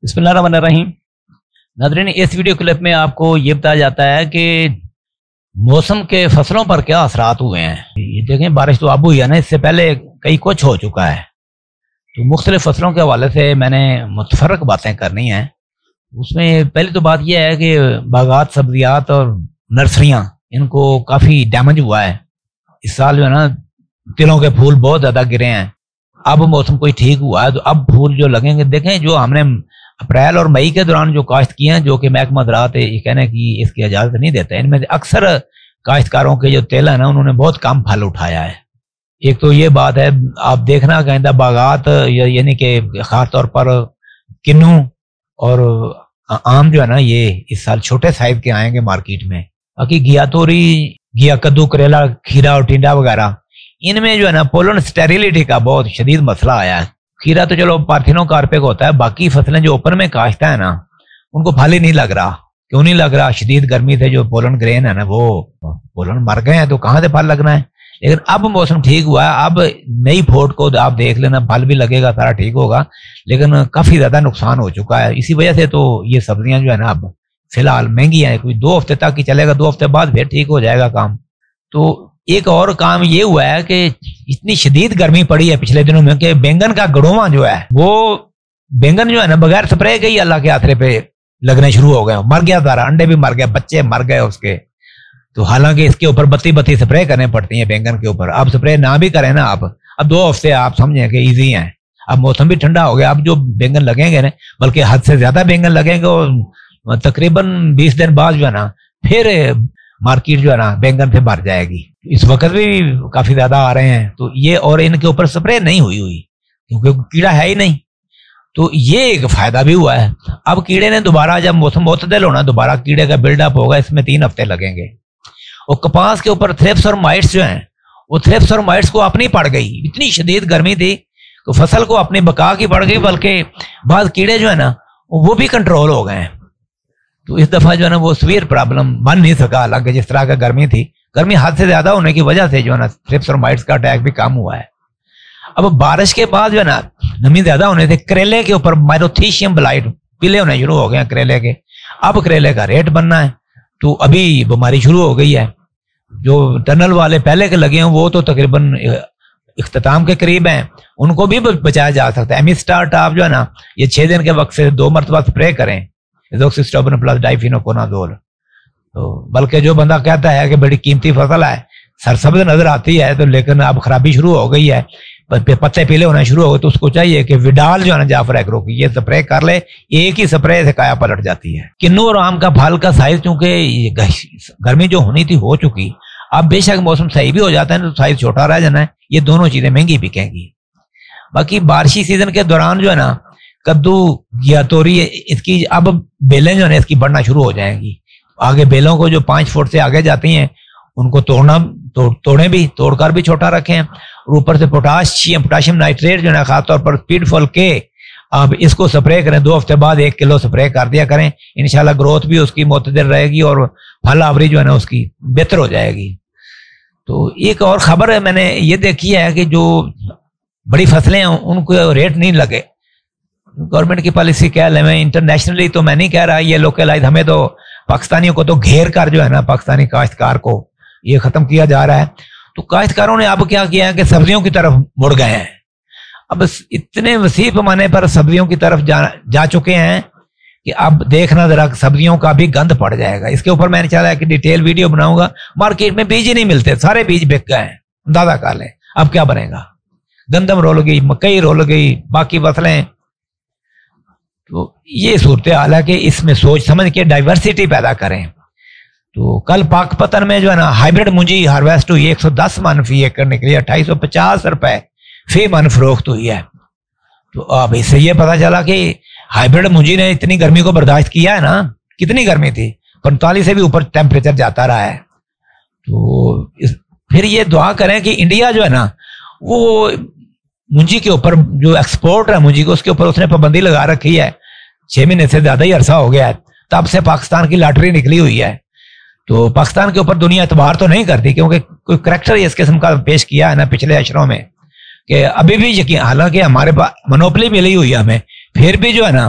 بسم اللہ الرحمن الرحیم۔ ناظرین، اس ویڈیو کلپ میں آپ کو یہ بتایا جاتا ہے کہ موسم کے فصلوں پر کیا اثرات ہوئے ہیں۔ یہ دیکھیں، بارش تو اب ہوئی ہے نا، اس سے پہلے کئی کچھ ہو چکا ہے، تو مختلف فصلوں کے حوالے سے میں نے متفرق باتیں کرنی ہیں۔ اس میں پہلی تو بات یہ ہے کہ باغات، سبزیات اور نرسریاں، ان کو کافی ڈیمیج ہوا ہے۔ اس سال جو ہے نا، تلوں کے پھول بہت زیادہ گرے ہیں۔ اب موسم کوئی ٹھیک ہوا ہے تو اب پھول جو لگیں گے، دیکھیں جو ہم نے اپریل اور مئی کے دوران جو کاشت کیے ہیں، جو کہ محکمہ زراعت یہ کہنے کی اس کی اجازت نہیں دیتا ہے، ان میں سے اکثر کاشتکاروں کے جو تیل ہے نا، انہوں نے بہت کم پھل اٹھایا ہے۔ ایک تو یہ بات ہے، آپ دیکھنا کہ آئندہ باغات یعنی کہ خاص طور پر کنو اور آم جو ہے نا، یہ اس سال چھوٹے سائز کے آئیں گے مارکیٹ میں۔ باقی گیا توری، گیا کدو، کریلا، کھیرا اور ٹینڈا وغیرہ، ان میں جو ہے نا پولن سٹیریلٹی کا بہت شدید مسئلہ آیا ہے۔ کھیرا تو چلو پارتھینو کارپے کو ہوتا ہے، باقی فصلیں جو اوپن میں کاشتا ہے نا، ان کو پھل ہی نہیں لگ رہا۔ کیوں نہیں لگ رہا؟ شدید گرمی سے جو پولن گرین ہے نا، وہ پولن مر گئے ہیں، تو کہاں سے پھل لگنا ہے؟ لیکن اب موسم ٹھیک ہوا ہے، اب نئی پھوٹ کو آپ دیکھ لینا، پھل بھی لگے گا، سارا ٹھیک ہوگا، لیکن کافی زیادہ نقصان ہو چکا ہے۔ اسی وجہ سے تو یہ سبزیاں جو ہے نا اب فی الحال مہنگی ہیں۔ کوئی 2 ہفتے تک ہی چلے گا، 2 ہفتے بعد پھر ٹھیک ہو جائے گا کام۔ تو ایک اور کام یہ ہوا ہے کہ اتنی شدید گرمی پڑی ہے پچھلے دنوں میں کہ بینگن کا گڑواں جو ہے، وہ بینگن جو ہے نا بغیر سپرے کے ہی اللہ کے آسرے پہ لگنے شروع ہو گئے، مر گیا سارا، انڈے بھی مر گئے، بچے مر گئے اس کے۔ تو حالانکہ اس کے اوپر 32 سپرے کرنے پڑتی ہیں بینگن کے اوپر۔ اب سپرے نہ بھی کریں نا آپ، اب 2 ہفتے آپ سمجھیں کہ ایزی ہیں۔ اب موسم بھی ٹھنڈا ہو گیا، اب جو بینگن لگیں گے نا، بلکہ حد سے زیادہ بینگن لگیں گے، اور تقریباً 20 دن بعد جو ہے نا پھر مارکیٹ جو ہے نا بینگن سے بھر جائے گی۔ اس وقت بھی کافی زیادہ آ رہے ہیں، تو یہ اور ان کے اوپر سپرے نہیں ہوئی کیونکہ کیڑا ہے ہی نہیں، تو یہ ایک فائدہ بھی ہوا ہے۔ اب کیڑے نے دوبارہ جب موسم معتدل ہونا، دوبارہ کیڑے کا بلڈ اپ ہوگا، اس میں 3 ہفتے لگیں گے۔ اور کپاس کے اوپر تھریپس اور مائٹس جو ہیں، وہ تھریپس اور مائٹس کو اپنی پڑ گئی، اتنی شدید گرمی تھی تو فصل کو اپنی بقا کی پڑ گئی، بلکہ بعض کیڑے جو ہے نا وہ بھی کنٹرول ہو گئے ہیں۔ تو اس دفعہ جو ہے نا وہ سویر پرابلم بن نہیں سکا، حالانکہ جس طرح کا گرمی تھی، گرمی حد سے زیادہ ہونے کی وجہ سے جو ہے نا تھرپس اور مائٹس کا اٹیک بھی کم ہوا ہے۔ اب بارش کے بعد جو ہے نا نمی زیادہ ہونے سے کریلے کے اوپر مائروتھیشیم بلائٹ پیلے ہونے شروع ہو گئے ہیں کریلے کے۔ اب کریلے کا ریٹ بننا ہے، تو ابھی بیماری شروع ہو گئی ہے۔ جو ٹنل والے پہلے کے لگے ہیں وہ تو تقریباً اختتام کے قریب ہیں، ان کو بھی بچایا جا سکتا ہے۔ ایمیسٹارٹ آپ جو ہے نا یہ 6 دن کے وقت سے 2 مرتبہ سپرے کریں، ایزوکسسٹروبن پلس ڈائفینوکونازول۔ تو بلکہ جو بندہ کہتا ہے کہ بڑی قیمتی فصل ہے، سرسبز نظر آتی ہے، تو لیکن اب خرابی شروع ہو گئی ہے، پتے پیلے ہونے شروع ہو گئے، تو اس کو چاہیے کہ وڈال جو ہے نا جعفر ایگرو کی یہ سپرے کر لے، ایک ہی سپرے سے کایا پلٹ جاتی ہے۔ کنو اور آم کا پھل کا سائز چونکہ گرمی جو ہونی تھی ہو چکی، اب بے شک موسم صحیح بھی ہو جاتا ہے تو سائز چھوٹا رہ جانا ہے، یہ دونوں چیزیں مہنگی بکیں گی۔ باقی بارشی سیزن کے دوران جو ہے نا کدو، گیا توری، اس کی اب بیلیں جو ہے نا اس کی بڑھنا شروع ہو جائیں گی۔ آگے بیلوں کو جو 5 فٹ سے آگے جاتی ہیں ان کو توڑیں بھی، توڑ کر بھی چھوٹا رکھیں، اور اوپر سے پوٹاشیم نائٹریٹ جو ہے خاص طور پر اسپیڈ فل کے آپ اس کو سپرے کریں، 2 ہفتے بعد 1 کلو سپرے کر دیا کریں، انشاءاللہ گروتھ بھی اس کی معتدل رہے گی اور پھل آوری جو ہے نا اس کی بہتر ہو جائے گی۔ تو ایک اور خبر ہے، میں نے یہ دیکھی ہے کہ جو بڑی فصلیں ہیں ان کو ریٹ نہیں لگے۔ گورنمنٹ کی پالیسی کہہ لیں، میں انٹرنیشنلی تو میں نہیں کہہ رہا، یہ لوکلائز ہمیں تو پاکستانیوں کو تو گھیر کر جو ہے نا پاکستانی کاشتکار کو یہ ختم کیا جا رہا ہے۔ تو کاشتکاروں نے اب کیا کیا ہے کہ سبزیوں کی طرف مڑ گئے ہیں۔ اب اتنے وسیع پیمانے پر سبزیوں کی طرف جا چکے ہیں کہ اب دیکھنا ذرا سبزیوں کا بھی گند پڑ جائے گا۔ اس کے اوپر میں نے چاہا کہ ڈیٹیل ویڈیو بناؤں گا۔ مارکیٹ میں بیج ہی نہیں ملتے، سارے بیج بک گئے ہیں، اندازہ کر لیں اب کیا بنے گا۔ گندم رول گئی، مکئی رول گئی، باقی فصلیں۔ تو یہ صورتحال ہے کہ اس میں سوچ سمجھ کے ڈائیورسٹی پیدا کریں۔ تو کل پاک پتن میں جو ہے نا ہائیبرڈ مونجی ہارویسٹ ہوئی 110 من فی ایکڑ نکلی، 2850 روپے فی من فروخت ہوئی ہے۔ تو اب اس سے یہ پتا چلا کہ ہائیبرڈ مونجی نے اتنی گرمی کو برداشت کیا ہے نا، کتنی گرمی تھی، 45 سے بھی اوپر ٹیمپریچر جاتا رہا ہے۔ تو پھر یہ دعا کریں کہ انڈیا جو ہے نا وہ مونجی کے اوپر جو ایکسپورٹ ہے مونجی کو، اس کے اوپر اس نے پابندی لگا رکھی ہے، 6 مہینے سے زیادہ ہی عرصہ ہو گیا ہے، تب سے پاکستان کی لاٹری نکلی ہوئی ہے۔ تو پاکستان کے اوپر دنیا اعتبار تو نہیں کرتی، کیونکہ کوئی کریکٹر اس قسم کا پیش کیا ہے نا پچھلے اشروں میں کہ ابھی بھی یقین، حالانکہ ہمارے پاس منوپلی ملی ہوئی ہے ہمیں، پھر بھی جو ہے نا